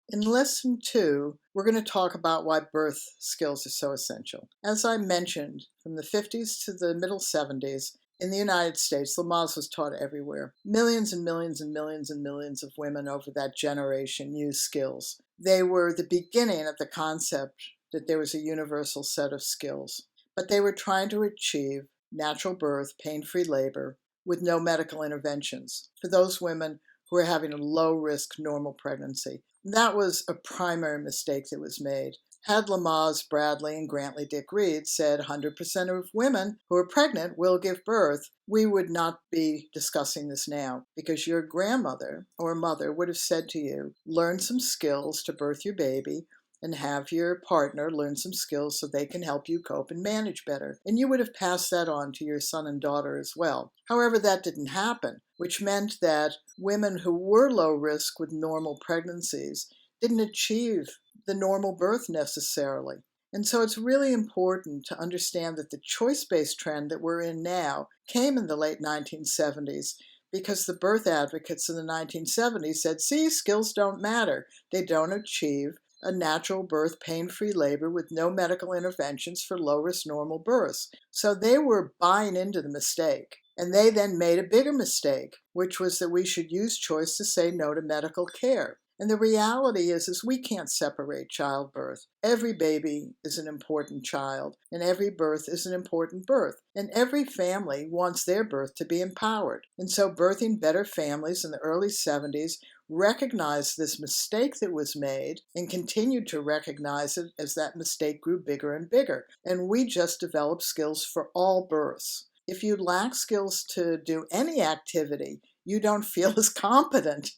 In Lesson 2, we're going to talk about why birth skills are so essential. As I mentioned, from the 50s to the middle 70s, in the United States, Lamaze was taught everywhere. Millions and millions and millions and millions of women over that generation used skills. They were the beginning of the concept that there was a universal set of skills. But they were trying to achieve natural birth, pain-free labor, with no medical interventions for those women who are having a low-risk normal pregnancy. That was a primary mistake that was made. Had Lamaze, Bradley, and Grantley Dick Reed said 100% of women who are pregnant will give birth, we would not be discussing this now, because your grandmother or mother would have said to you, learn some skills to birth your baby, and have your partner learn some skills so they can help you cope and manage better. And you would have passed that on to your son and daughter as well. However, that didn't happen, which meant that women who were low risk with normal pregnancies didn't achieve the normal birth necessarily. And so it's really important to understand that the choice-based trend that we're in now came in the late 1970s because the birth advocates in the 1970s said, see, skills don't matter. They don't achieve a natural birth, pain-free labor with no medical interventions for low-risk normal births. So they were buying into the mistake. And they then made a bigger mistake, which was that we should use choice to say no to medical care. And the reality is we can't separate childbirth. Every baby is an important child, and every birth is an important birth. And every family wants their birth to be empowered. And so Birthing Better Families in the early 70s recognized this mistake that was made and continued to recognize it as that mistake grew bigger and bigger. And we just developed skills for all births. If you lack skills to do any activity, you don't feel as competent.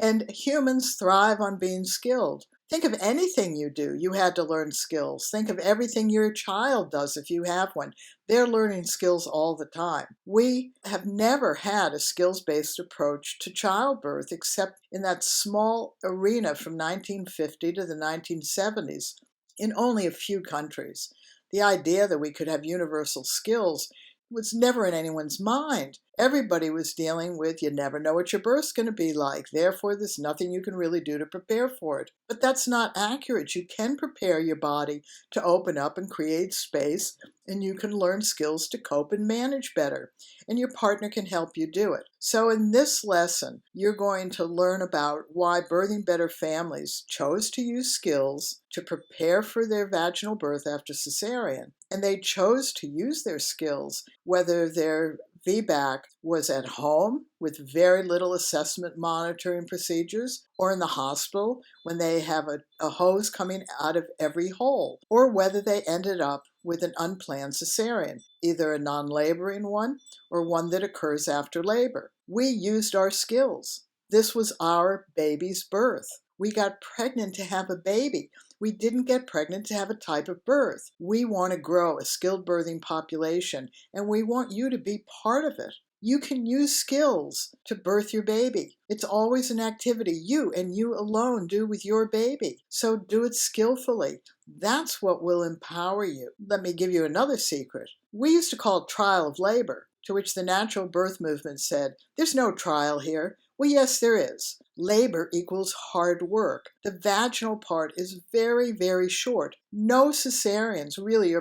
And humans thrive on being skilled. Think of anything you do, you had to learn skills. Think of everything your child does if you have one. They're learning skills all the time. We have never had a skills-based approach to childbirth except in that small arena from 1950 to the 1970s in only a few countries. The idea that we could have universal skills was never in anyone's mind. Everybody was dealing with, you never know what your birth's going to be like, therefore there's nothing you can really do to prepare for it. But that's not accurate. You can prepare your body to open up and create space, and you can learn skills to cope and manage better, and your partner can help you do it. So in this lesson, you're going to learn about why Birthing Better Families chose to use skills to prepare for their vaginal birth after cesarean, and they chose to use their skills whether their VBAC was at home with very little assessment monitoring procedures, or in the hospital when they have a hose coming out of every hole, or whether they ended up with an unplanned cesarean, either a non-laboring one or one that occurs after labor. We used our skills. This was our baby's birth. We got pregnant to have a baby. We didn't get pregnant to have a type of birth. We want to grow a skilled birthing population, and we want you to be part of it. You can use skills to birth your baby. It's always an activity you and you alone do with your baby. So do it skillfully. That's what will empower you. Let me give you another secret. We used to call it trial of labor, to which the natural birth movement said, there's no trial here. Well, yes, there is. Labor equals hard work. The vaginal part is very, very short. No cesareans really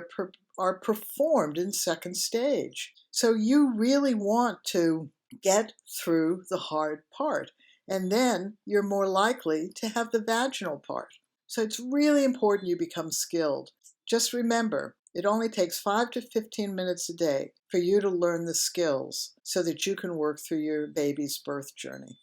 are performed in second stage. So you really want to get through the hard part, and then you're more likely to have the vaginal part. So it's really important you become skilled. Just remember, it only takes 5 to 15 minutes a day for you to learn the skills so that you can work through your baby's birth journey.